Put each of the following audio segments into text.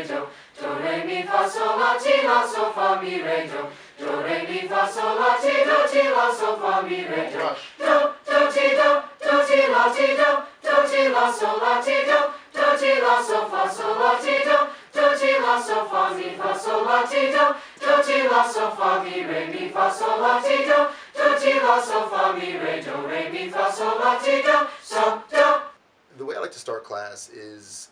re do. Do re mi fa sol la ti la sol fa mi re do. Do re mi fa sol la ti la sol fa mi re do. Do ti la ti do ti la sol la ti do ti la sol fa sol la ti do ti la sol fa mi fa sol la ti do ti la sol fa mi fa sol la ti do ti la sol fa mi re mi fa sol la ti do. The way I like to start class is,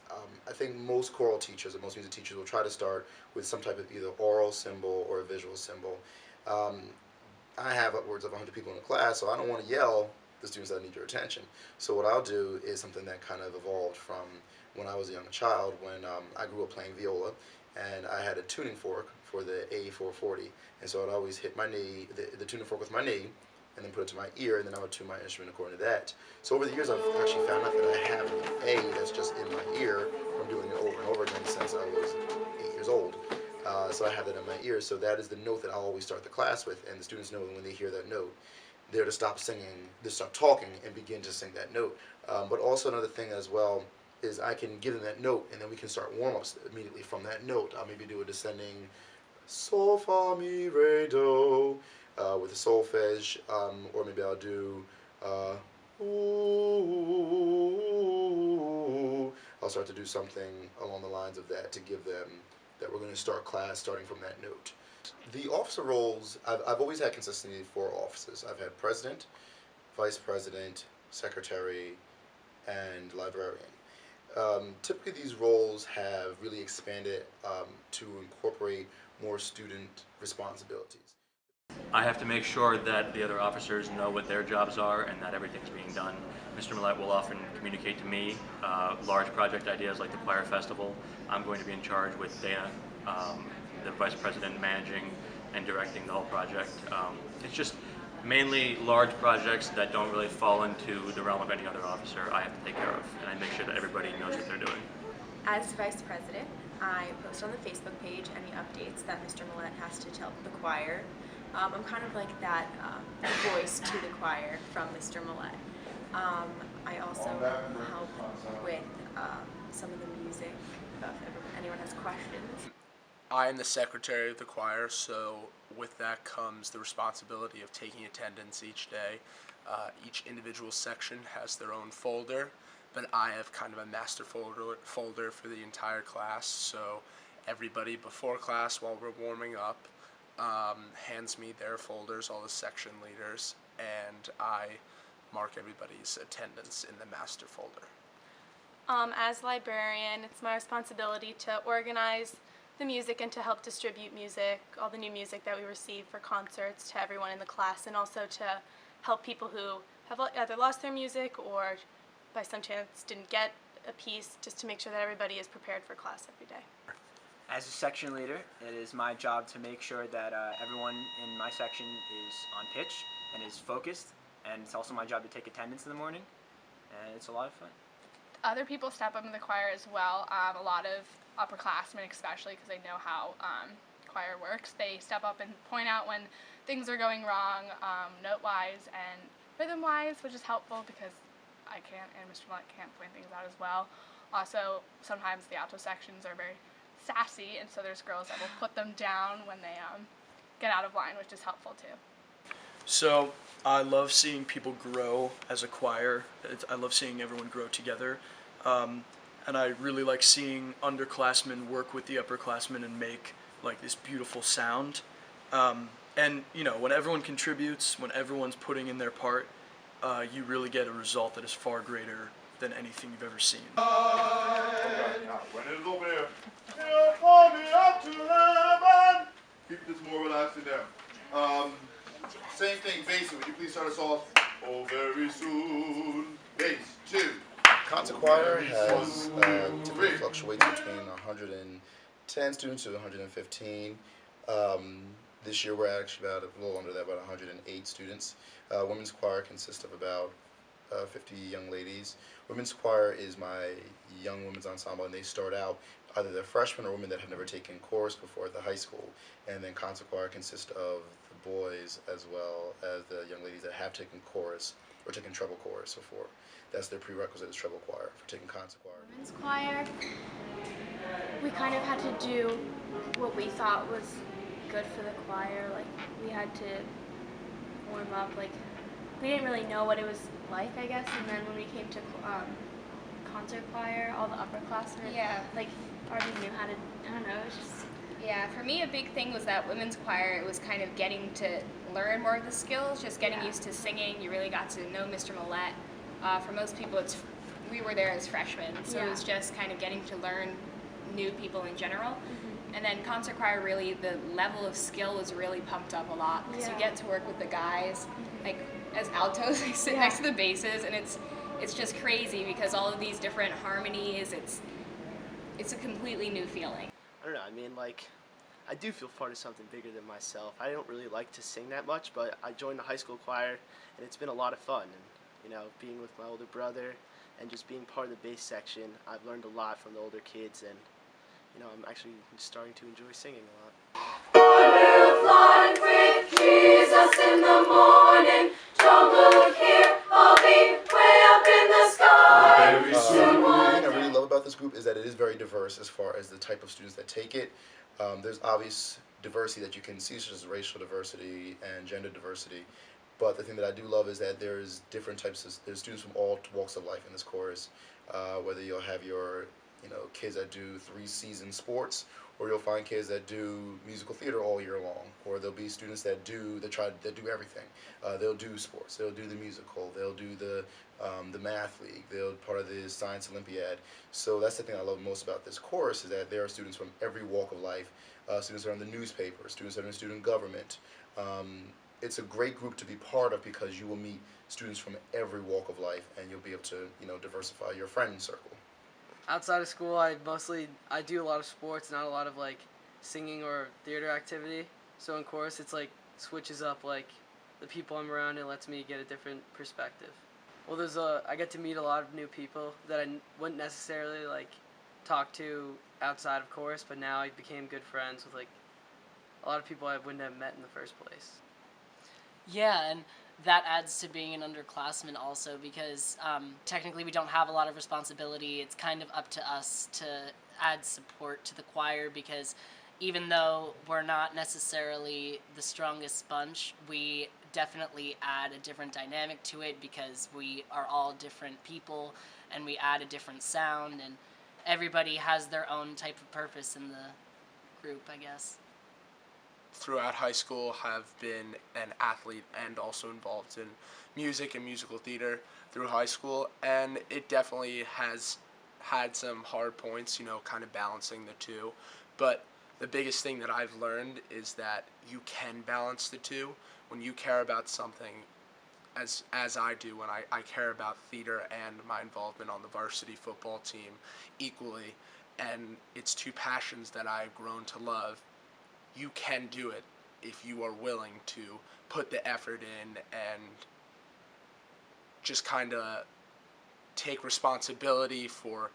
I think most choral teachers and most music teachers will try to start with some type of either oral symbol or a visual symbol. I have upwards of 100 people in the class, so I don't want to yell the students that need your attention. So what I'll do is something that kind of evolved from when I was a young child, when I grew up playing viola, and I had a tuning fork for the A440, and so I'd always hit my knee, the tuning fork with my knee, and then put it to my ear, and then I would tune my instrument according to that. So over the years, I've actually found out that I have an A that's just in my ear from doing it over and over again since I was 8 years old. So I have that in my ear, so that is the note that I'll always start the class with, and the students know that when they hear that note, they're to stop singing, to stop talking, and begin to sing that note. But also another thing as well is I can give them that note, and then we can start warm-ups immediately from that note. I'll maybe do a descending sol, fa, mi, re, do, with a solfege, or maybe I'll do ooh. I'll start to do something along the lines of that to give them that we're going to start class starting from that note. The officer roles, I've always had consistently 4 offices. I've had president, vice president, secretary, and librarian. Typically these roles have really expanded to incorporate more student responsibilities. I have to make sure that the other officers know what their jobs are and that everything's being done. Mr. Millette will often communicate to me large project ideas like the choir festival. I'm going to be in charge with Dana, the vice president, managing and directing the whole project. It's just mainly large projects that don't really fall into the realm of any other officer I have to take care of, and I make sure that everybody knows what they're doing. As vice president, I post on the Facebook page any updates that Mr. Millette has to tell the choir. I'm kind of like that voice to the choir from Mr. Millette. I also help with some of the music if anyone has questions. I am the secretary of the choir, so with that comes the responsibility of taking attendance each day. Each individual section has their own folder, but I have kind of a master folder for the entire class, so everybody before class while we're warming up hands me their folders, all the section leaders, and I mark everybody's attendance in the master folder. As librarian, it's my responsibility to organize the music and to help distribute music, all the new music that we receive for concerts, to everyone in the class, and also to help people who have either lost their music or by some chance didn't get a piece, just to make sure that everybody is prepared for class every day. As a section leader, it is my job to make sure that everyone in my section is on pitch and is focused, and it's also my job to take attendance in the morning, and it's a lot of fun. Other people step up in the choir as well. A lot of upperclassmen, especially because they know how choir works, they step up and point out when things are going wrong, note-wise and rhythm-wise, which is helpful because I can't and Mr. Millette can't point things out as well. Also, sometimes the alto sections are very sassy, and so there's girls that will put them down when they get out of line, which is helpful too. So I love seeing people grow as a choir. I love seeing everyone grow together. And I really like seeing underclassmen work with the upperclassmen and make like this beautiful sound. And you know, when everyone contributes, when everyone's putting in their part, you really get a result that is far greater than anything you've ever seen. Keep this more relaxed down. Same thing, bass. Would you please start us off? Oh, very soon. Bass, 2. Concert choir has typically fluctuates between 110 students to 115. This year we're actually about a little under that, about 108 students. Women's choir consists of about 50 young ladies. Women's choir is my young women's ensemble, and they start out either they're freshmen or women that have never taken chorus before at the high school. And then concert choir consists of the boys as well as the young ladies that have taken chorus or taken treble chorus before. That's their prerequisite is treble choir for taking concert choir. Women's choir, we kind of had to do what we thought was good for the choir. Like, we had to warm up. Like, we didn't really know what it was like, I guess. And then when we came to concert choir, all the upperclassmen, Yeah. like, already knew how to, I don't know, it was just, Yeah, for me a big thing was that women's choir, it was kind of getting to learn more of the skills, just getting Yeah. used to singing. You really got to know Mr. Millette. For most people, we were there as freshmen, so it was just kind of getting to learn new people in general. And then concert choir, really, the level of skill was really pumped up a lot because you Yeah. get to work with the guys. Like, as altos, they sit Yeah. next to the basses, and it's just crazy because all of these different harmonies, it's a completely new feeling. I don't know, I mean, like, I do feel part of something bigger than myself. I don't really like to sing that much, but I joined the high school choir, and it's been a lot of fun. And, you know, being with my older brother and just being part of the bass section, I've learned a lot from the older kids, and, you know, I'm actually starting to enjoy singing a lot. We'll fly with Jesus in the morning. Don't look here, I'll be way up in the sky. The thing I really love about this group is that it is very diverse as far as the type of students that take it. There's obvious diversity that you can see, such as racial diversity and gender diversity. But the thing that I do love is that there's different types of, there's students from all walks of life in this chorus. Whether you'll have your, kids that do 3-season sports, or you'll find kids that do musical theater all year long, or there'll be students that do everything. They'll do sports, they'll do the musical, they'll do the math league, they'll part of the science Olympiad. So that's the thing I love most about this course, is that there are students from every walk of life. Students that are in the newspaper, students that are in student government. It's a great group to be part of because you will meet students from every walk of life, and you'll be able to diversify your friend circle. Outside of school, I do a lot of sports, not a lot of like singing or theater activity. So in chorus, it's like switches up like the people I'm around and lets me get a different perspective. Well, I get to meet a lot of new people that I wouldn't necessarily like talk to outside of chorus, but now I became good friends with like a lot of people I wouldn't have met in the first place. Yeah, and that adds to being an underclassman also because technically we don't have a lot of responsibility. It's kind of up to us to add support to the choir because even though we're not necessarily the strongest bunch, we definitely add a different dynamic to it because we are all different people and we add a different sound and everybody has their own type of purpose in the group, I guess. Throughout high school, have been an athlete and also involved in music and musical theater through high school, and it definitely has had some hard points, kind of balancing the two. But the biggest thing that I've learned is that you can balance the two when you care about something, as I do when I care about theater and my involvement on the varsity football team equally, and it's two passions that I've grown to love. You can do it if you are willing to put the effort in and just kind of take responsibility for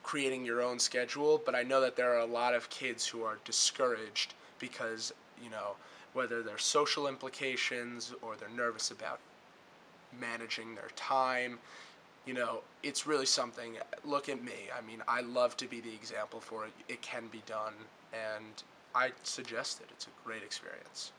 creating your own schedule. But I know that there are a lot of kids who are discouraged because, whether there's social implications or they're nervous about managing their time, it's really something. Look at me. I mean, I love to be the example for it. It can be done, and I suggest it. It's a great experience.